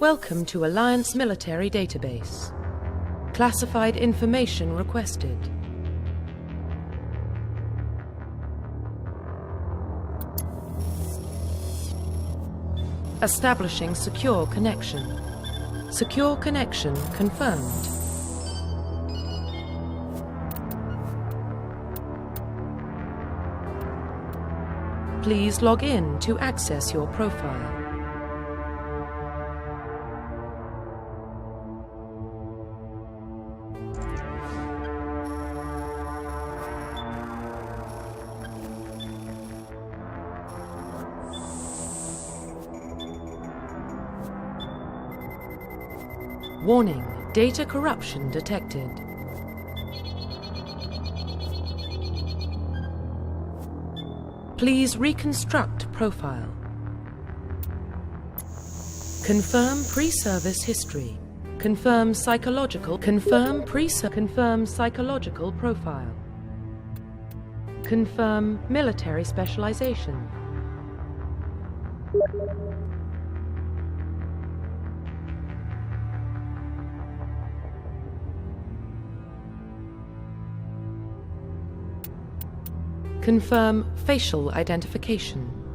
Welcome to Alliance Military Database. Classified information requested. Establishing secure connection. Secure connection confirmed. Please log in to access your profile. Warning, data corruption detected. Please reconstruct profile. Confirm pre-service history. Confirm psychological profile. Confirm military specialization. Confirm facial identification.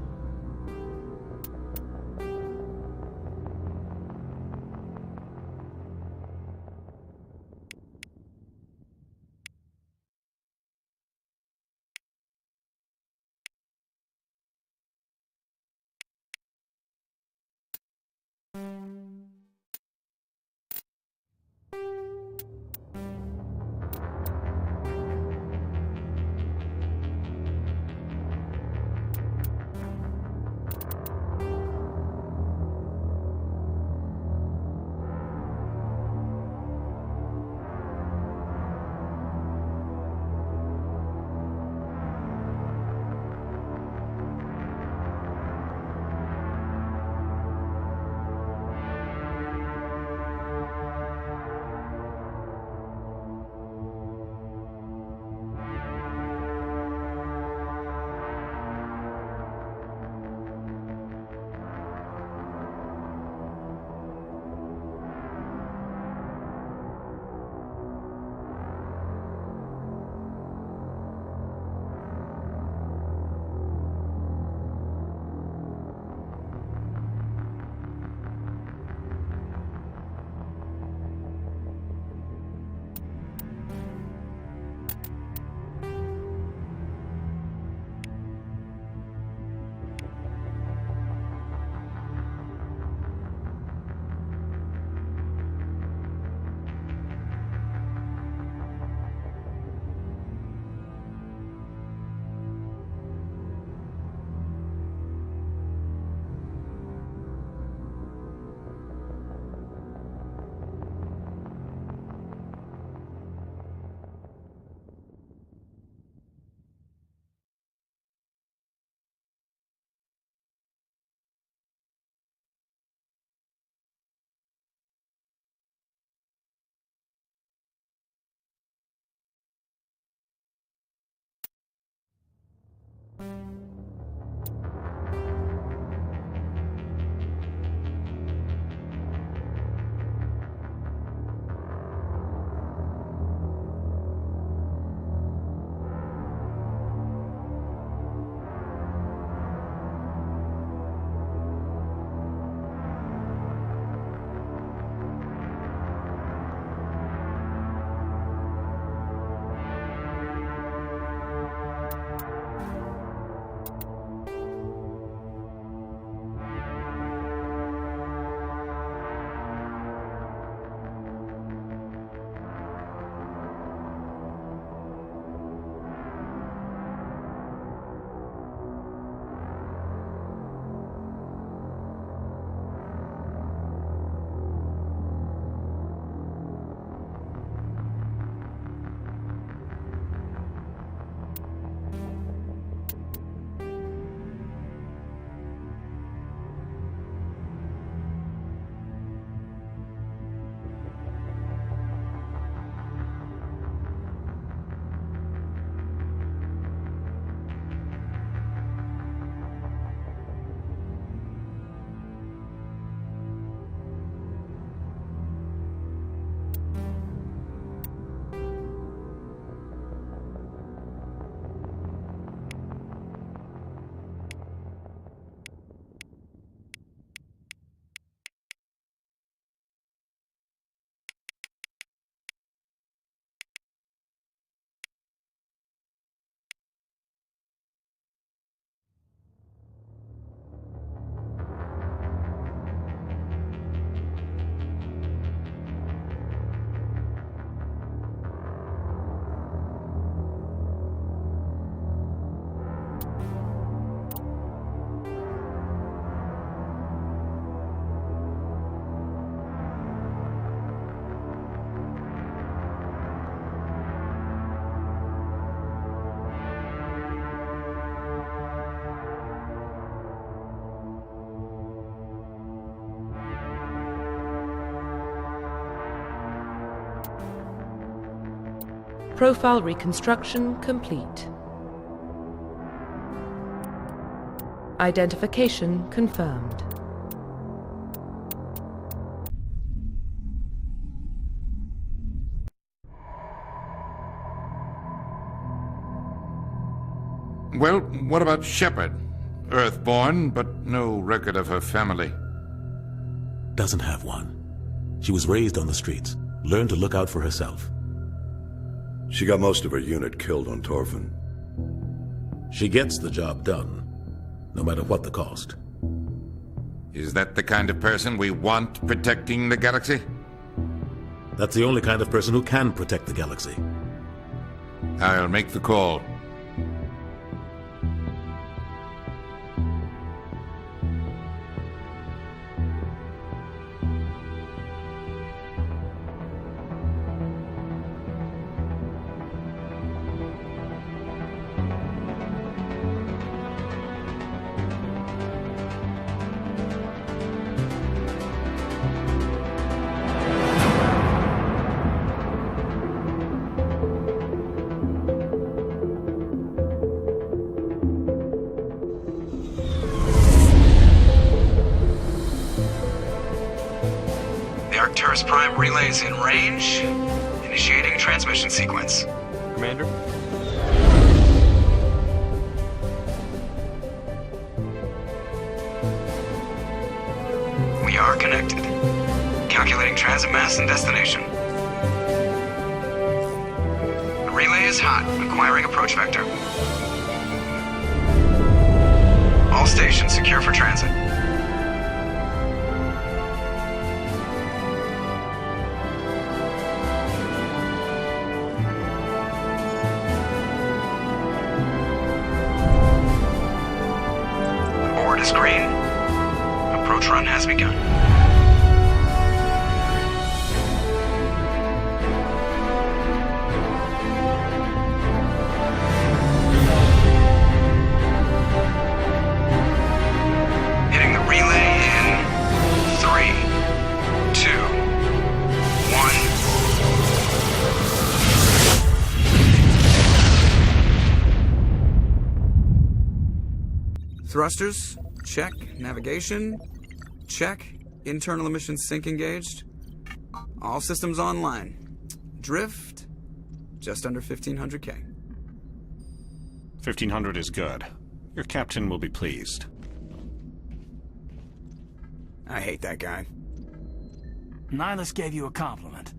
Profile reconstruction complete. Identification confirmed. Well, what about Shepard? Earthborn, but no record of her family. Doesn't have one. She was raised on the streets, learned to look out for herself. She got most of her unit killed on Torfin. She gets the job done, no matter what the cost. Is that the kind of person we want protecting the galaxy? That's the only kind of person who can protect the galaxy. I'll make the call. Arcturus Prime relays in range. Initiating transmission sequence. Commander? We are connected. Calculating transit mass and destination. The relay is hot. Acquiring approach vector. All stations secure for transit. Is green. Approach run has begun. Hitting the relay in 3, 2, 1. Thrusters. Check. Navigation. Check. Internal emission sync engaged. All systems online. Drift. Just under 1500K. 1500 is good. Your captain will be pleased. I hate that guy. Nihilus gave you a compliment.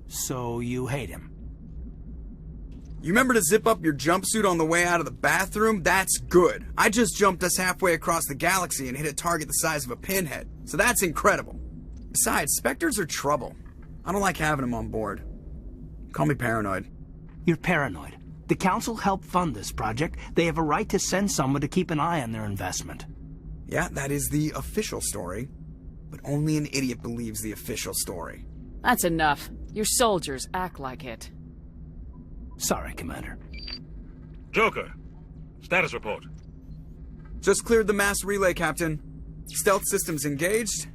So you hate him. You remember to zip up your jumpsuit on the way out of the bathroom? That's good. I just jumped us halfway across the galaxy and hit a target the size of a pinhead. So that's incredible. Besides, Spectres are trouble. I don't like having them on board. Call me paranoid. You're paranoid. The Council helped fund this project. They have a right to send someone to keep an eye on their investment. Yeah, that is the official story. But only an idiot believes the official story. That's enough. Your soldiers act like it. Sorry, Commander. Joker, status report. Just cleared the mass relay, Captain. Stealth systems engaged.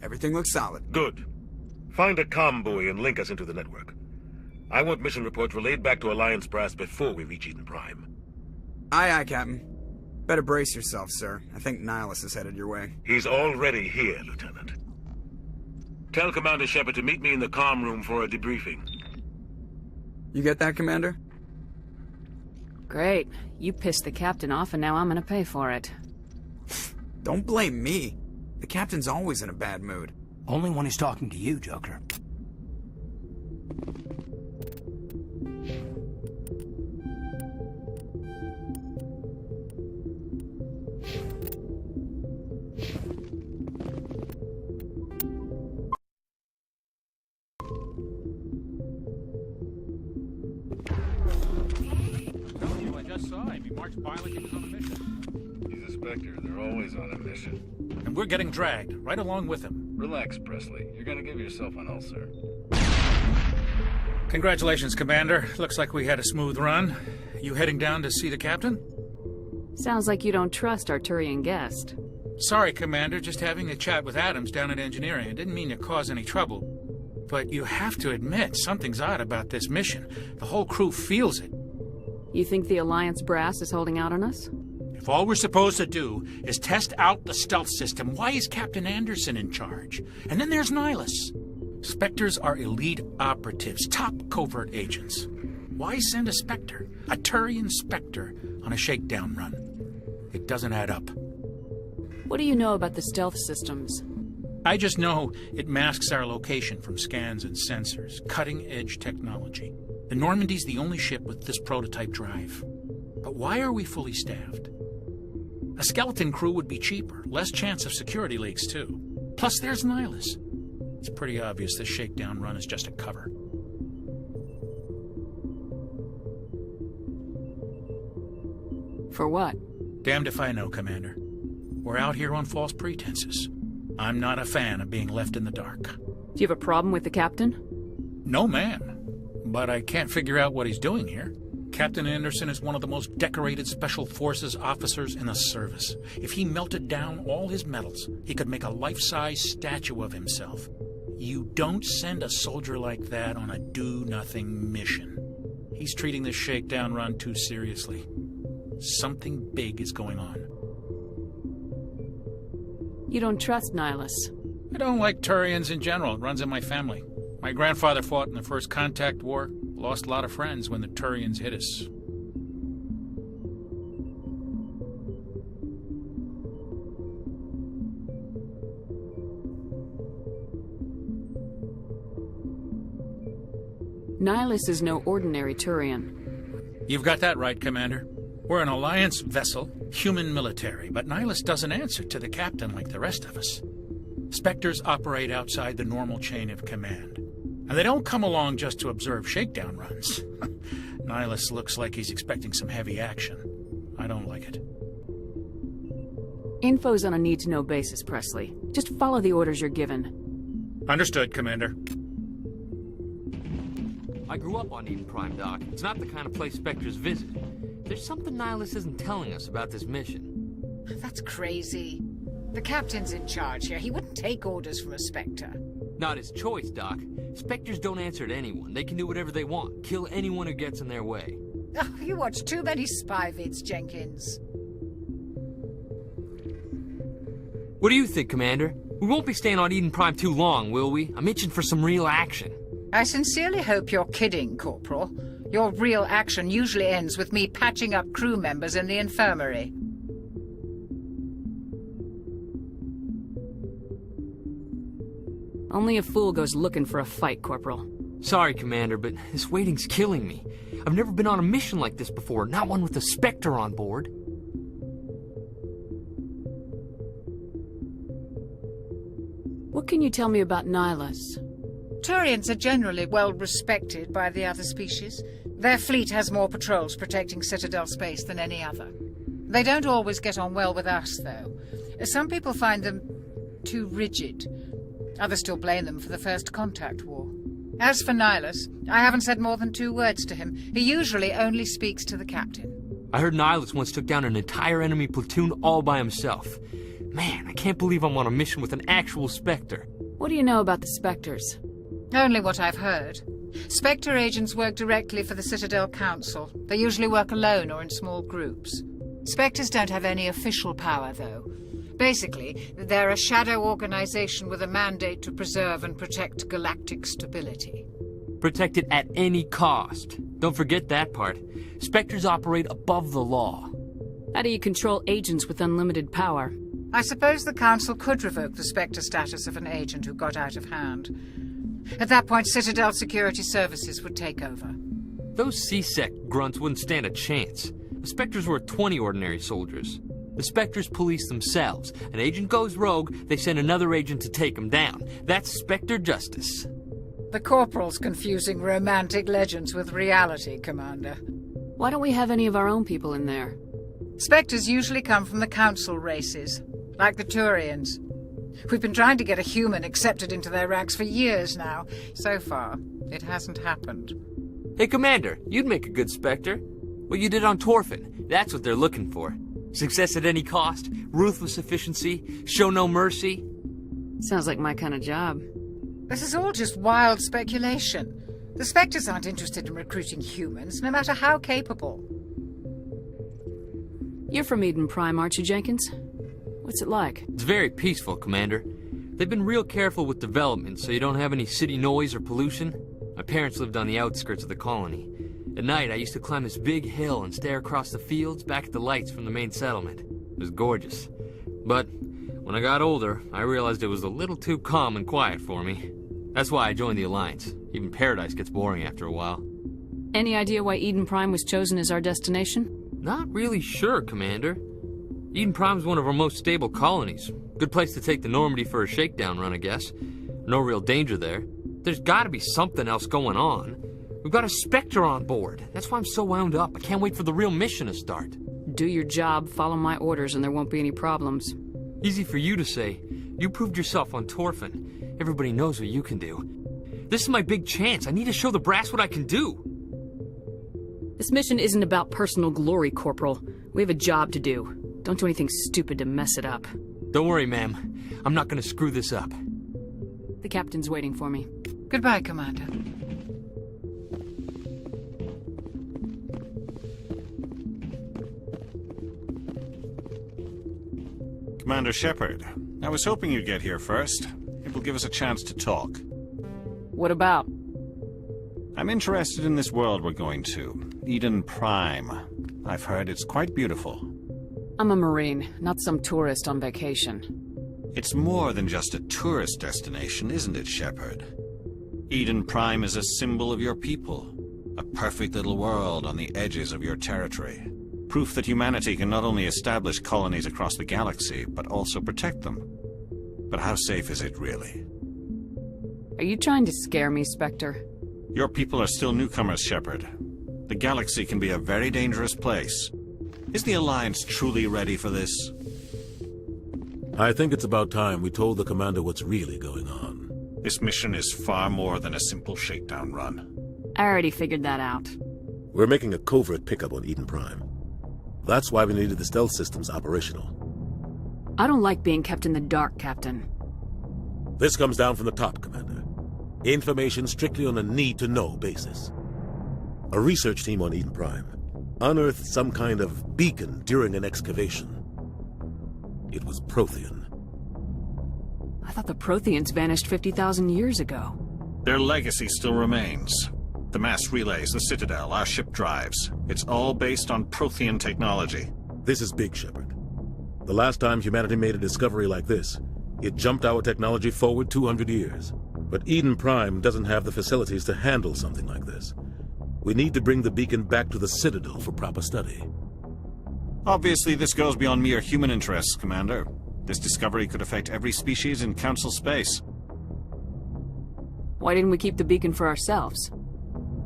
Everything looks solid. Good. Find a comm buoy and link us into the network. I want mission reports relayed back to Alliance brass before we reach Eden Prime. Aye, aye, Captain. Better brace yourself, sir. I think Nihilus is headed your way. He's already here, Lieutenant. Tell Commander Shepard to meet me in the comm room for a debriefing. You get that, Commander? Great. You pissed the captain off and now I'm gonna pay for it. Don't blame me. The captain's always in a bad mood. Only when he's talking to you, Joker. He's a Spectre. They're always on a mission. And we're getting dragged, right along with him. Relax, Presley. You're gonna give yourself an ulcer. Congratulations, Commander. Looks like we had a smooth run. You heading down to see the captain? Sounds like you don't trust Arturian guest. Sorry, Commander. Just having a chat with Adams down at engineering. I didn't mean to cause any trouble. But you have to admit, something's odd about this mission. The whole crew feels it. You think the Alliance brass is holding out on us? If all we're supposed to do is test out the stealth system, why is Captain Anderson in charge? And then there's Nihilus. Spectres are elite operatives, top covert agents. Why send a Spectre, a Turian Spectre, on a shakedown run? It doesn't add up. What do you know about the stealth systems? I just know it masks our location from scans and sensors. Cutting-edge technology. The Normandy's the only ship with this prototype drive. But why are we fully staffed? A skeleton crew would be cheaper, less chance of security leaks, too. Plus, there's Nihilus. It's pretty obvious this shakedown run is just a cover. For what? Damned if I know, Commander. We're out here on false pretenses. I'm not a fan of being left in the dark. Do you have a problem with the captain? No, ma'am. But I can't figure out what he's doing here. Captain Anderson is one of the most decorated Special Forces officers in the service. If he melted down all his medals, he could make a life-size statue of himself. You don't send a soldier like that on a do-nothing mission. He's treating this shakedown run too seriously. Something big is going on. You don't trust Nihilus? I don't like Turians in general. It runs in my family. My grandfather fought in the First Contact War. Lost a lot of friends when the Turians hit us. Nihilus is no ordinary Turian. You've got that right, Commander. We're an Alliance vessel, human military, but Nihilus doesn't answer to the captain like the rest of us. Spectres operate outside the normal chain of command. And they don't come along just to observe shakedown runs. Nihilus looks like he's expecting some heavy action. I don't like it. Info's on a need-to-know basis, Presley. Just follow the orders you're given. Understood, Commander. I grew up on Eden Prime, Doc. It's not the kind of place Spectres visit. There's something Nihilus isn't telling us about this mission. That's crazy. The captain's in charge here. He wouldn't take orders from a Spectre. Not his choice, Doc. Spectres don't answer to anyone. They can do whatever they want. Kill anyone who gets in their way. Oh, you watch too many spy vids, Jenkins. What do you think, Commander? We won't be staying on Eden Prime too long, will we? I'm itching for some real action. I sincerely hope you're kidding, Corporal. Your real action usually ends with me patching up crew members in the infirmary. Only a fool goes looking for a fight, Corporal. Sorry, Commander, but this waiting's killing me. I've never been on a mission like this before, not one with a Spectre on board. What can you tell me about Nihilus? Turians are generally well respected by the other species. Their fleet has more patrols protecting Citadel space than any other. They don't always get on well with us, though. Some people find them too rigid. Others still blame them for the First Contact War. As for Nihilus, I haven't said more than 2 words to him. He usually only speaks to the captain. I heard Nihilus once took down an entire enemy platoon all by himself. Man, I can't believe I'm on a mission with an actual Spectre. What do you know about the Spectres? Only what I've heard. Spectre agents work directly for the Citadel Council. They usually work alone or in small groups. Spectres don't have any official power, though. Basically, they're a shadow organization with a mandate to preserve and protect galactic stability. Protect it at any cost. Don't forget that part. Spectres operate above the law. How do you control agents with unlimited power? I suppose the Council could revoke the Spectre status of an agent who got out of hand. At that point, Citadel Security Services would take over. Those C-Sec grunts wouldn't stand a chance. The Spectres were 20 ordinary soldiers. The Spectres police themselves. An agent goes rogue, they send another agent to take him down. That's Spectre justice. The Corporal's confusing romantic legends with reality, Commander. Why don't we have any of our own people in there? Spectres usually come from the Council races, like the Turians. We've been trying to get a human accepted into their ranks for years now. So far, it hasn't happened. Hey, Commander, you'd make a good Spectre. What you did on Torfin, that's what they're looking for. Success at any cost, ruthless efficiency, show no mercy. Sounds like my kind of job. This is all just wild speculation. The Spectres aren't interested in recruiting humans, no matter how capable. You're from Eden Prime, aren't you, Jenkins? What's it like? It's very peaceful, Commander. They've been real careful with development, so you don't have any city noise or pollution. My parents lived on the outskirts of the colony. At night, I used to climb this big hill and stare across the fields back at the lights from the main settlement. It was gorgeous. But when I got older, I realized it was a little too calm and quiet for me. That's why I joined the Alliance. Even Paradise gets boring after a while. Any idea why Eden Prime was chosen as our destination? Not really sure, Commander. Eden Prime's one of our most stable colonies. Good place to take the Normandy for a shakedown run, I guess. No real danger there. There's gotta be something else going on. We've got a Spectre on board. That's why I'm so wound up. I can't wait for the real mission to start. Do your job, follow my orders, and there won't be any problems. Easy for you to say. You proved yourself on Torfin. Everybody knows what you can do. This is my big chance. I need to show the brass what I can do. This mission isn't about personal glory, Corporal. We have a job to do. Don't do anything stupid to mess it up. Don't worry, ma'am. I'm not gonna screw this up. The captain's waiting for me. Goodbye, Commander. Commander Shepard, I was hoping you'd get here first. It will give us a chance to talk. What about? I'm interested in this world we're going to, Eden Prime. I've heard it's quite beautiful. I'm a Marine, not some tourist on vacation. It's more than just a tourist destination, isn't it, Shepard? Eden Prime is a symbol of your people. A perfect little world on the edges of your territory. Proof that humanity can not only establish colonies across the galaxy, but also protect them. But how safe is it, really? Are you trying to scare me, Spectre? Your people are still newcomers, Shepard. The galaxy can be a very dangerous place. Is the Alliance truly ready for this? I think it's about time we told the Commander what's really going on. This mission is far more than a simple shakedown run. I already figured that out. We're making a covert pickup on Eden Prime. That's why we needed the stealth systems operational. I don't like being kept in the dark, Captain. This comes down from the top, Commander. Information strictly on a need-to-know basis. A research team on Eden Prime unearthed some kind of beacon during an excavation. It was Prothean. I thought the Protheans vanished 50,000 years ago. Their legacy still remains. The mass relays, the Citadel, our ship drives. It's all based on Prothean technology. This is big, Shepard. The last time humanity made a discovery like this, it jumped our technology forward 200 years. But Eden Prime doesn't have the facilities to handle something like this. We need to bring the beacon back to the Citadel for proper study. Obviously, this goes beyond mere human interests, Commander. This discovery could affect every species in Council space. Why didn't we keep the beacon for ourselves?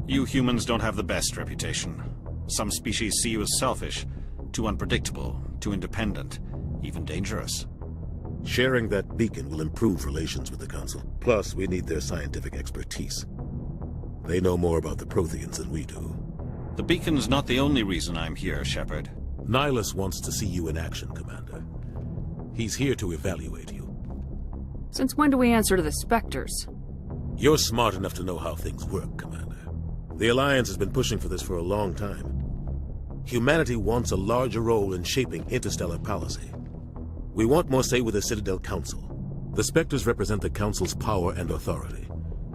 You humans don't have the best reputation. Some species see you as selfish, too unpredictable, too independent, even dangerous. Sharing that beacon will improve relations with the Council. Plus, we need their scientific expertise. They know more about the Protheans than we do. The beacon's not the only reason I'm here, Shepard. Nihilus wants to see you in action, Commander. He's here to evaluate you. Since when do we answer to the Spectres? You're smart enough to know how things work, Commander. The Alliance has been pushing for this for a long time. Humanity wants a larger role in shaping interstellar policy. We want more say with the Citadel Council. The Spectres represent the Council's power and authority.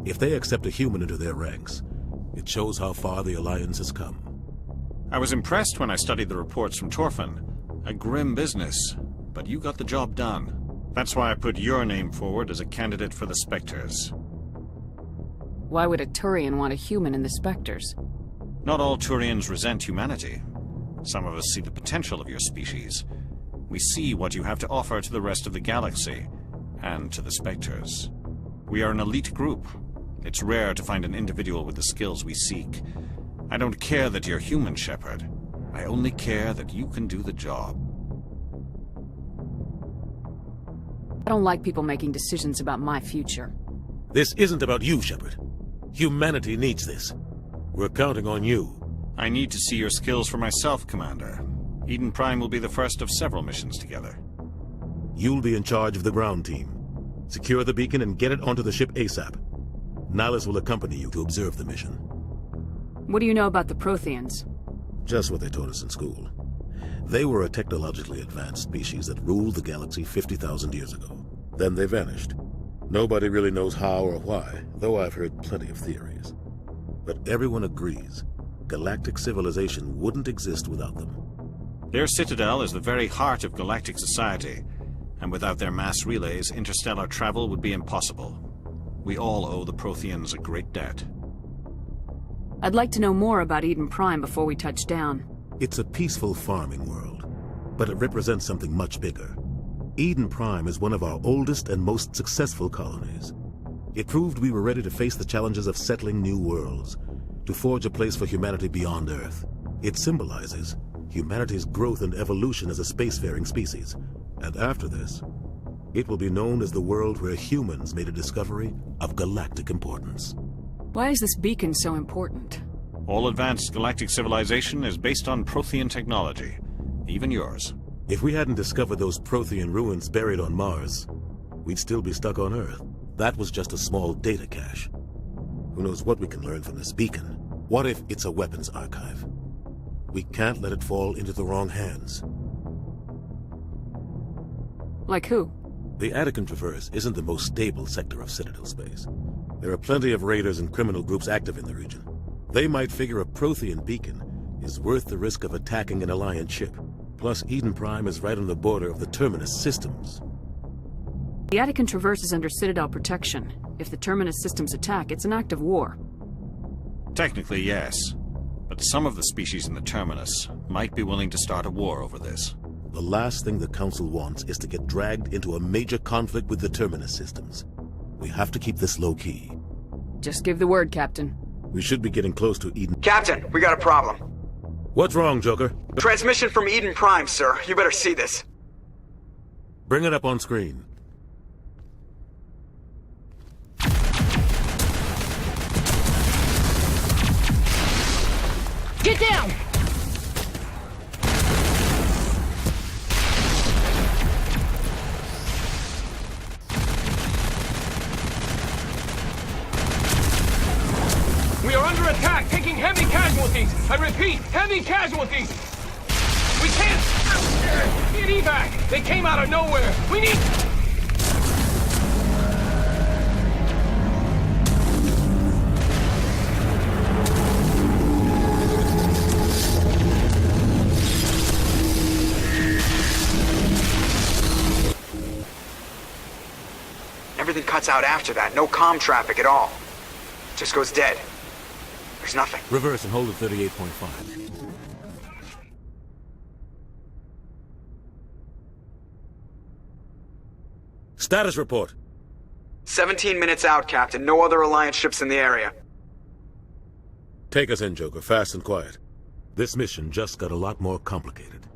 If they accept a human into their ranks, it shows how far the Alliance has come. I was impressed when I studied the reports from Torfin. A grim business, but you got the job done. That's why I put your name forward as a candidate for the Spectres. Why would a Turian want a human in the Spectres? Not all Turians resent humanity. Some of us see the potential of your species. We see what you have to offer to the rest of the galaxy, and to the Spectres. We are an elite group. It's rare to find an individual with the skills we seek. I don't care that you're human, Shepard. I only care that you can do the job. I don't like people making decisions about my future. This isn't about you, Shepard. Humanity needs this. We're counting on you. I need to see your skills for myself, Commander. Eden Prime will be the first of several missions together. You'll be in charge of the ground team. Secure the beacon and get it onto the ship ASAP. Nihilus will accompany you to observe the mission. What do you know about the Protheans? Just what they taught us in school. They were a technologically advanced species that ruled the galaxy 50,000 years ago. Then they vanished. Nobody really knows how or why, though I've heard plenty of theories. But everyone agrees, galactic civilization wouldn't exist without them. Their citadel is the very heart of galactic society, and without their mass relays, interstellar travel would be impossible. We all owe the Protheans a great debt. I'd like to know more about Eden Prime before we touch down. It's a peaceful farming world, but it represents something much bigger. Eden Prime is one of our oldest and most successful colonies. It proved we were ready to face the challenges of settling new worlds, to forge a place for humanity beyond Earth. It symbolizes humanity's growth and evolution as a spacefaring species. And after this, it will be known as the world where humans made a discovery of galactic importance. Why is this beacon so important? All advanced galactic civilization is based on Prothean technology, even yours. If we hadn't discovered those Prothean ruins buried on Mars, we'd still be stuck on Earth. That was just a small data cache. Who knows what we can learn from this beacon? What if it's a weapons archive? We can't let it fall into the wrong hands. Like who? The Attican Traverse isn't the most stable sector of Citadel space. There are plenty of raiders and criminal groups active in the region. They might figure a Prothean beacon is worth the risk of attacking an Alliance ship. Plus, Eden Prime is right on the border of the Terminus systems. The Attican Traverse is under Citadel protection. If the Terminus systems attack, it's an act of war. Technically, yes. But some of the species in the Terminus might be willing to start a war over this. The last thing the Council wants is to get dragged into a major conflict with the Terminus systems. We have to keep this low-key. Just give the word, Captain. We should be getting close to Eden. Captain, we got a problem. What's wrong, Joker? Transmission from Eden Prime, sir. You better see this. Bring it up on screen. Get down! We are under attack, taking heavy casualties. I repeat, heavy casualties. We can't get evac. They came out of nowhere. We need... Everything cuts out after that. No comm traffic at all. Just goes dead. There's nothing. Reverse and hold at 38.5. Status report. 17 minutes out, Captain. No other Alliance ships in the area. Take us in, Joker, fast and quiet. This mission just got a lot more complicated.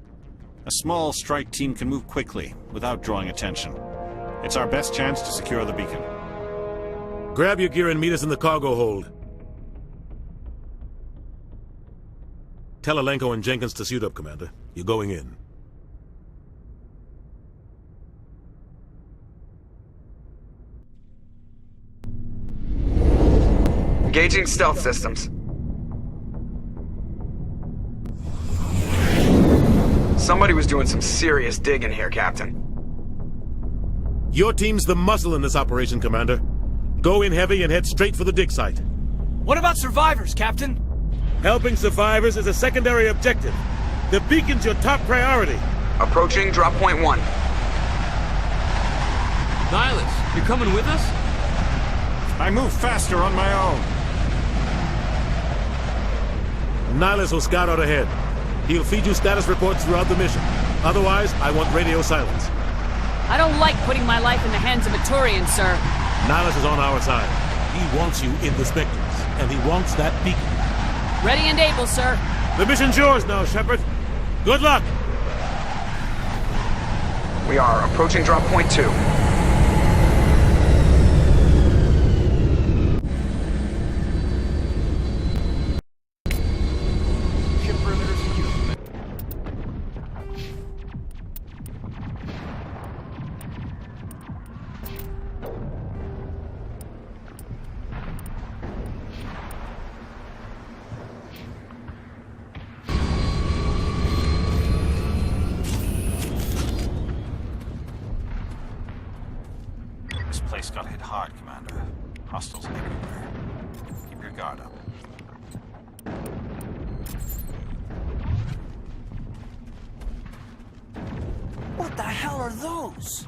A small strike team can move quickly, without drawing attention. It's our best chance to secure the beacon. Grab your gear and meet us in the cargo hold. Tell Alenko and Jenkins to suit up, Commander. You're going in. Engaging stealth systems. Somebody was doing some serious digging here, Captain. Your team's the muscle in this operation, Commander. Go in heavy and head straight for the dig site. What about survivors, Captain? Helping survivors is a secondary objective. The beacon's your top priority. Approaching drop point 1. Nihilus, you're coming with us? I move faster on my own. Nihilus will scout out ahead. He'll feed you status reports throughout the mission. Otherwise, I want radio silence. I don't like putting my life in the hands of a Turian, sir. Nihilus is on our side. He wants you in the Spectres, and he wants that beacon. Ready and able, sir. The mission's yours now, Shepard. Good luck! We are approaching drop point 2. Hostiles everywhere. Keep your guard up. What the hell are those?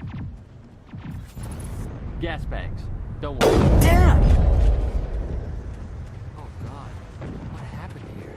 Gas bags. Don't worry. Damn! Oh God, what happened here?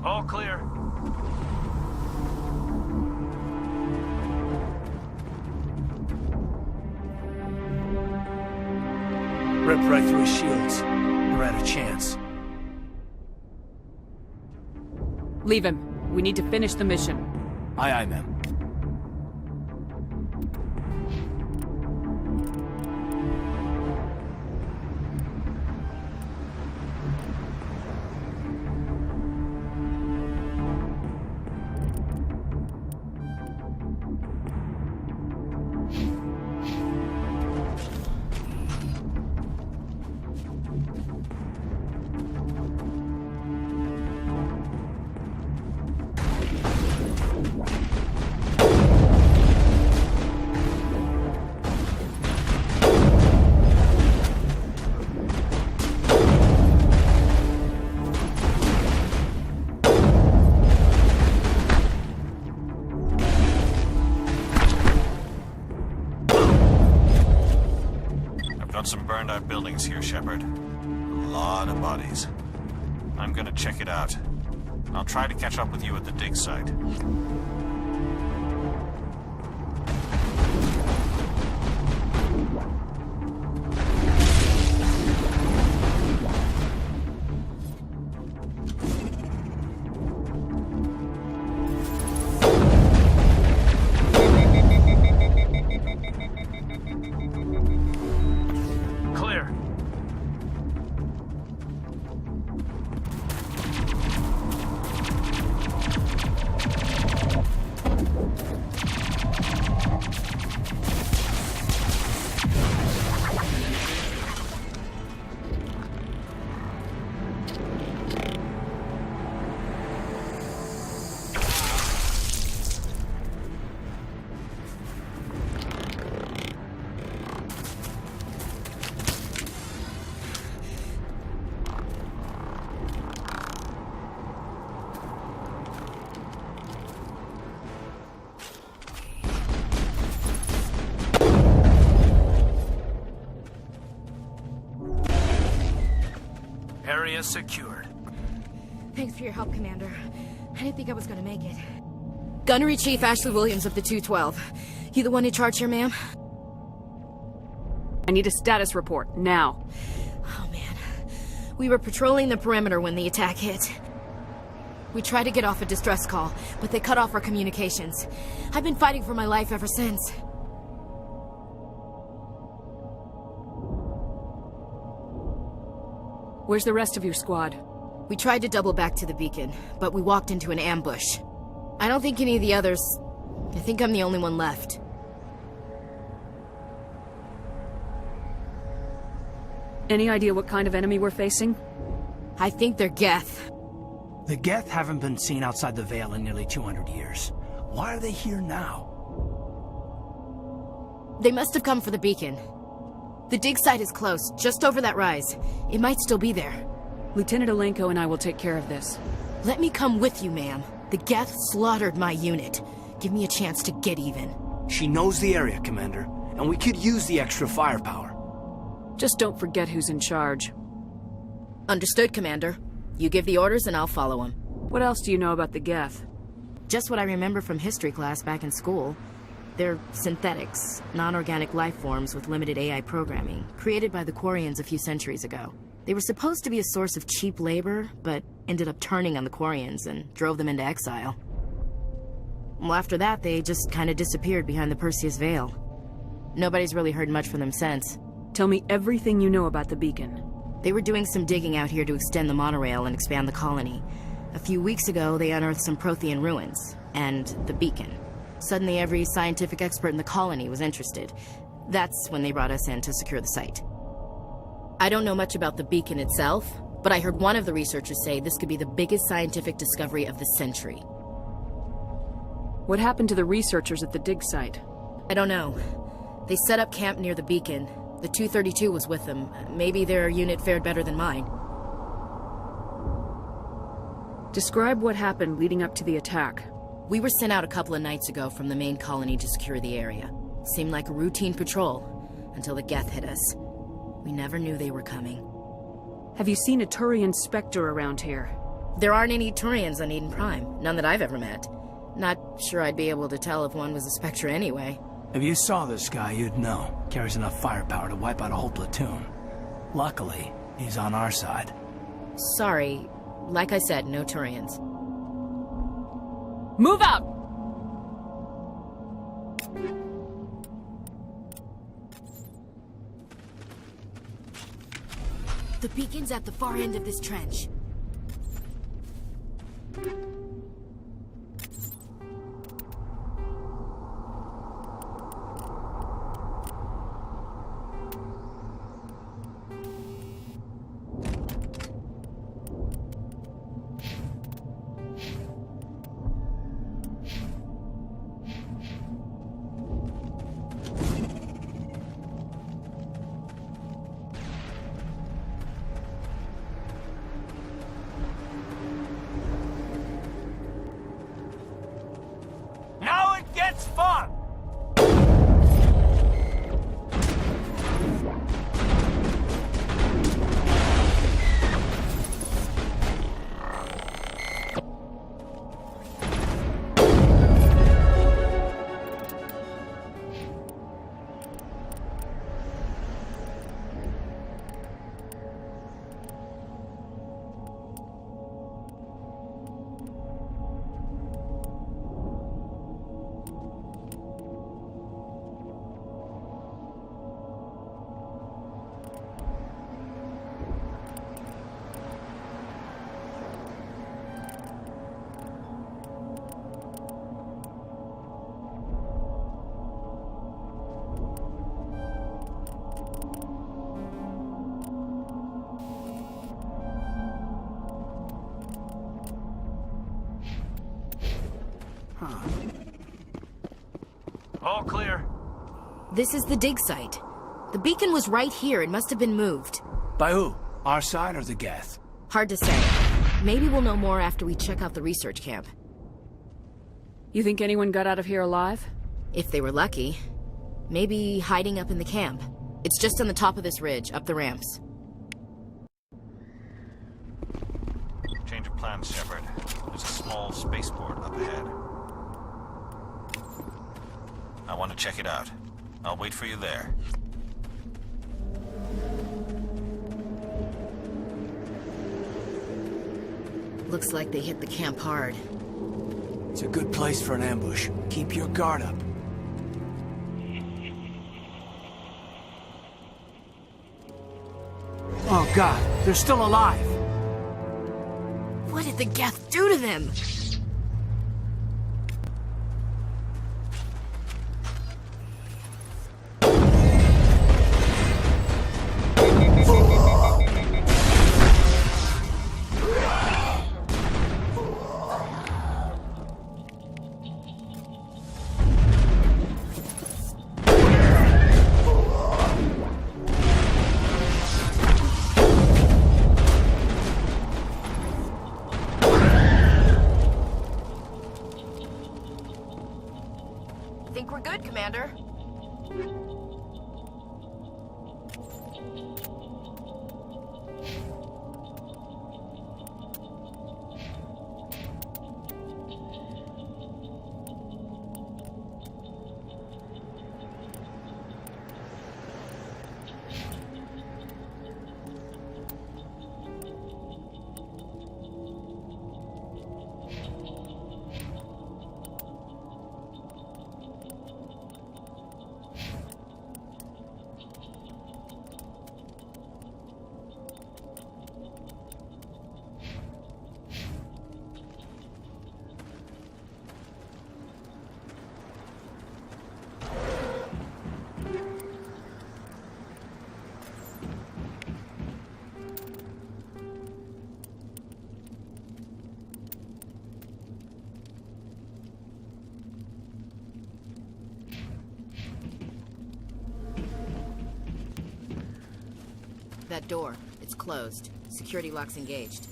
All clear. Ripped right through his shields. We're at a chance. Leave him. We need to finish the mission. Aye, aye, ma'am. Some burned out buildings here, Shepard. A lot of bodies. I'm gonna check it out. I'll try to catch up with you at the dig site. Area secured. Thanks for your help, Commander. I didn't think I was gonna make it. Gunnery Chief Ashley Williams of the 212. You the one in charge here, ma'am? I need a status report, now. Oh, man. We were patrolling the perimeter when the attack hit. We tried to get off a distress call, but they cut off our communications. I've been fighting for my life ever since. Where's the rest of your squad? We tried to double back to the beacon, but we walked into an ambush. I don't think any of the others... I think I'm the only one left. Any idea what kind of enemy we're facing? I think they're Geth. The Geth haven't been seen outside the Veil in nearly 200 years. Why are they here now? They must have come for the beacon. The dig site is close, just over that rise. It might still be there. Lieutenant Alenko and I will take care of this. Let me come with you, ma'am. The Geth slaughtered my unit. Give me a chance to get even. She knows the area, Commander, and we could use the extra firepower. Just don't forget who's in charge. Understood, Commander. You give the orders and I'll follow them. What else do you know about the Geth? Just what I remember from history class back in school. They're synthetics, non-organic life forms with limited AI programming, created by the Quarians a few centuries ago. They were supposed to be a source of cheap labor, but ended up turning on the Quarians and drove them into exile. Well, after that, they just kind of disappeared behind the Perseus Veil. Nobody's really heard much from them since. Tell me everything you know about the beacon. They were doing some digging out here to extend the monorail and expand the colony. A few weeks ago, they unearthed some Prothean ruins, and the beacon. Suddenly, every scientific expert in the colony was interested. That's when they brought us in to secure the site. I don't know much about the beacon itself, but I heard one of the researchers say this could be the biggest scientific discovery of the century. What happened to the researchers at the dig site? I don't know. They set up camp near the beacon. The 232 was with them. Maybe their unit fared better than mine. Describe what happened leading up to the attack. We were sent out a couple of nights ago from the main colony to secure the area. Seemed like a routine patrol, until the Geth hit us. We never knew they were coming. Have you seen a Turian Spectre around here? There aren't any Turians on Eden Prime. None that I've ever met. Not sure I'd be able to tell if one was a Spectre anyway. If you saw this guy, you'd know. Carries enough firepower to wipe out a whole platoon. Luckily, he's on our side. Sorry. Like I said, no Turians. Move out! The beacon's at the far end of this trench. It's fun! All clear. This is the dig site. The beacon was right here. It must have been moved. By who? Our side or the Geth? Hard to say. Maybe we'll know more after we check out the research camp. You think anyone got out of here alive? If they were lucky. Maybe hiding up in the camp. It's just on the top of this ridge, up the ramps. Change of plans, Shepard. There's a small spaceport up ahead. I want to check it out. I'll wait for you there. Looks like they hit the camp hard. It's a good place for an ambush. Keep your guard up. Oh God, they're still alive! What did the Geth do to them? Think we're good, Commander? That door. It's closed. Security lock's engaged.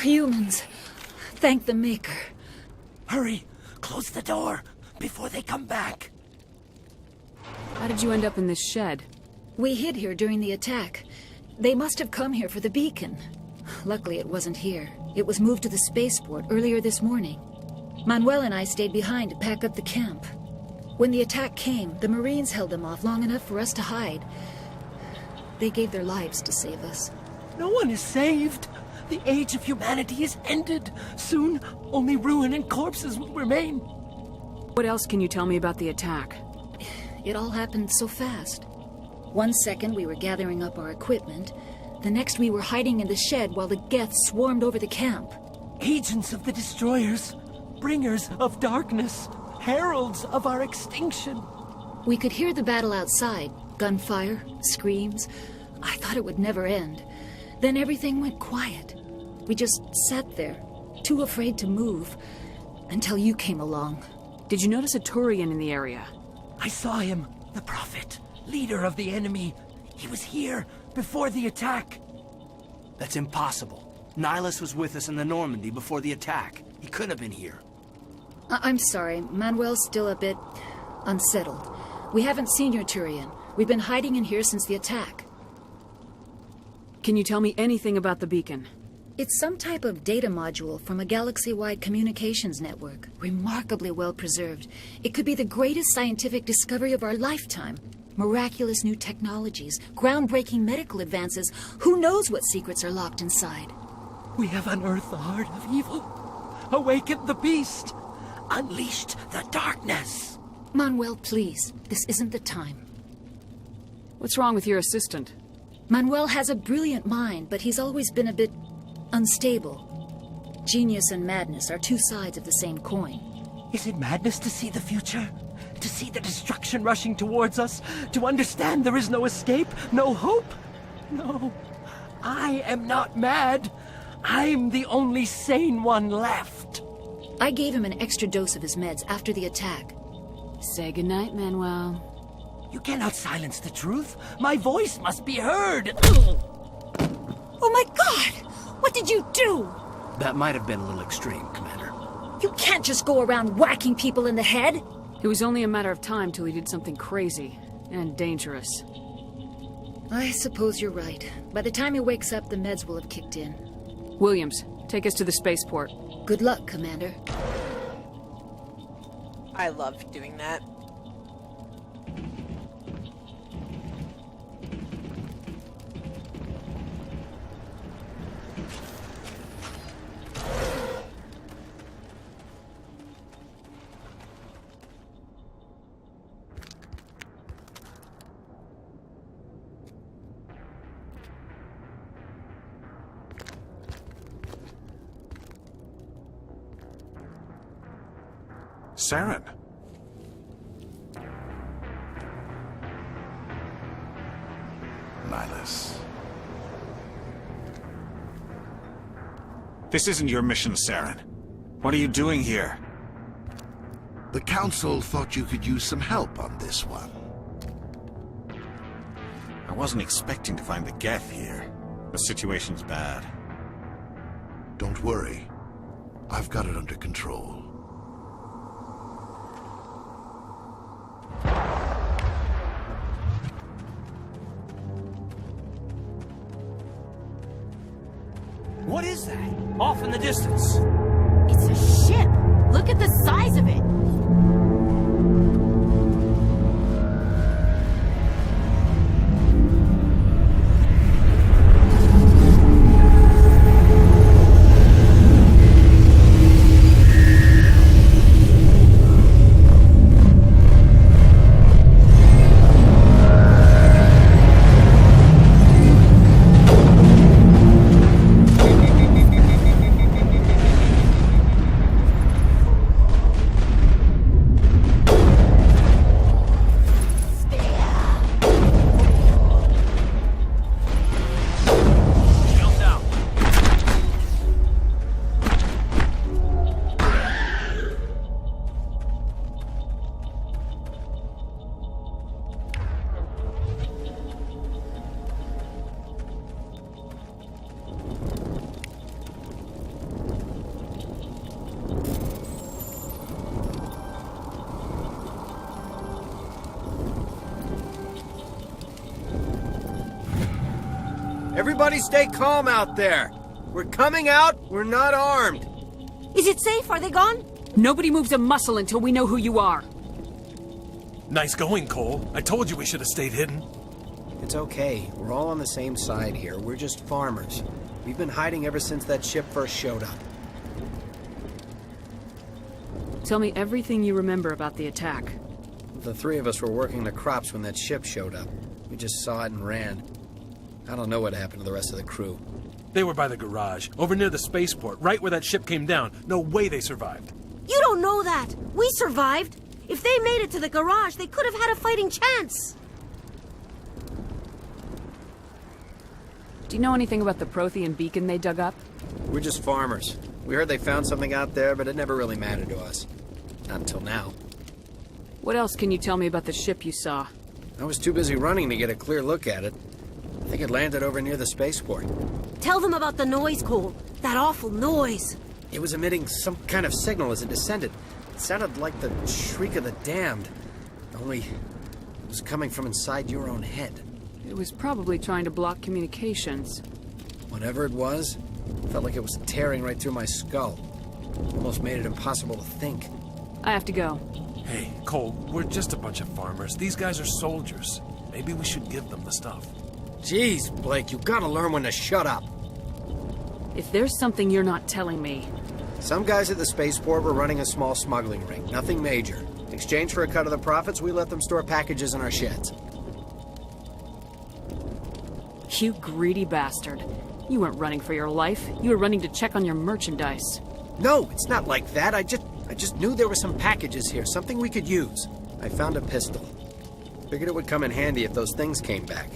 Humans. Thank the Maker. Hurry! Close the door before they come back. How did you end up in this shed? We hid here during the attack. They must have come here for the beacon. Luckily, it wasn't here. It was moved to the spaceport earlier this morning. Manuel and I stayed behind to pack up the camp. When the attack came, the Marines held them off long enough for us to hide. They gave their lives to save us. No one is saved. The age of humanity is ended. Soon, only ruin and corpses will remain. What else can you tell me about the attack? It all happened so fast. 1 second we were gathering up our equipment. The next we were hiding in the shed while the Geth swarmed over the camp. Agents of the Destroyers. Bringers of darkness. Heralds of our extinction. We could hear the battle outside. Gunfire, screams. I thought it would never end. Then everything went quiet. We just sat there, too afraid to move, until you came along. Did you notice a Turian in the area? I saw him, the Prophet, leader of the enemy. He was here before the attack. That's impossible. Nihilus was with us in the Normandy before the attack. He couldn't have been here. I'm sorry. Manuel's still a bit unsettled. We haven't seen your Turian. We've been hiding in here since the attack. Can you tell me anything about the beacon? It's some type of data module from a galaxy-wide communications network. Remarkably well preserved. It could be the greatest scientific discovery of our lifetime. Miraculous new technologies, groundbreaking medical advances. Who knows what secrets are locked inside? We have unearthed the heart of evil. Awakened the beast. Unleashed the darkness. Manuel, please. This isn't the time. What's wrong with your assistant? Manuel has a brilliant mind, but he's always been a bit unstable. Genius and madness are two sides of the same coin. Is it madness to see the future? To see the destruction rushing towards us? To understand there is no escape? No hope? No. I am not mad. I'm the only sane one left. I gave him an extra dose of his meds after the attack. Say goodnight, Manuel. You cannot silence the truth. My voice must be heard. Oh my God! What did you do? That might have been a little extreme, Commander. You can't just go around whacking people in the head. It was only a matter of time till he did something crazy and dangerous. I suppose you're right. By the time he wakes up, the meds will have kicked in. Williams, take us to the spaceport. Good luck, Commander. I love doing that. Saren. Nihilus. This isn't your mission, Saren. What are you doing here? The Council thought you could use some help on this one. I wasn't expecting to find the Geth here. The situation's bad. Don't worry. I've got it under control. What is that? Off in the distance. It's a ship. Look at the size of it. Everybody stay calm out there. We're coming out. We're not armed. Is it safe? Are they gone? Nobody moves a muscle until we know who you are. Nice going, Cole. I told you we should have stayed hidden. It's okay. We're all on the same side here. We're just farmers. We've been hiding ever since that ship first showed up. Tell me everything you remember about the attack. The three of us were working the crops when that ship showed up. We just saw it and ran. I don't know what happened to the rest of the crew. They were by the garage, over near the spaceport, right where that ship came down. No way they survived. You don't know that. We survived. If they made it to the garage, they could have had a fighting chance. Do you know anything about the Prothean beacon they dug up? We're just farmers. We heard they found something out there, but it never really mattered to us. Not until now. What else can you tell me about the ship you saw? I was too busy running to get a clear look at it. I think it landed over near the spaceport. Tell them about the noise, Cole. That awful noise. It was emitting some kind of signal as it descended. It sounded like the shriek of the damned. Only it was coming from inside your own head. It was probably trying to block communications. Whatever it was, it felt like it was tearing right through my skull. Almost made it impossible to think. I have to go. Hey, Cole, we're just a bunch of farmers. These guys are soldiers. Maybe we should give them the stuff. Jeez, Blake, you gotta learn when to shut up. If there's something you're not telling me... Some guys at the spaceport were running a small smuggling ring, nothing major. In exchange for a cut of the profits, we let them store packages in our sheds. You greedy bastard. You weren't running for your life. You were running to check on your merchandise. No, it's not like that. I just knew there were some packages here, something we could use. I found a pistol. Figured it would come in handy if those things came back.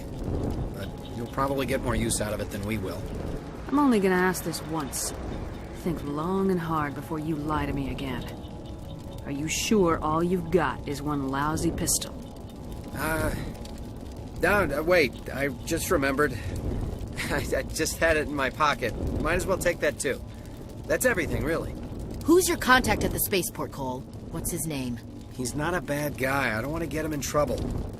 But you'll probably get more use out of it than we will. I'm only gonna ask this once. Think long and hard before you lie to me again. Are you sure all you've got is one lousy pistol? No, wait. I just remembered. I just had it in my pocket. Might as well take that too. That's everything, really. Who's your contact at the spaceport, Cole? What's his name? He's not a bad guy. I don't want to get him in trouble.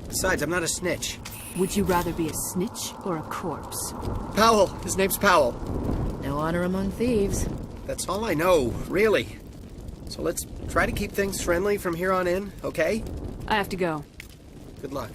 Besides, I'm not a snitch. Would you rather be a snitch or a corpse? Powell. His name's Powell. No honor among thieves. That's all I know, really. So let's try to keep things friendly from here on in, okay? I have to go. Good luck.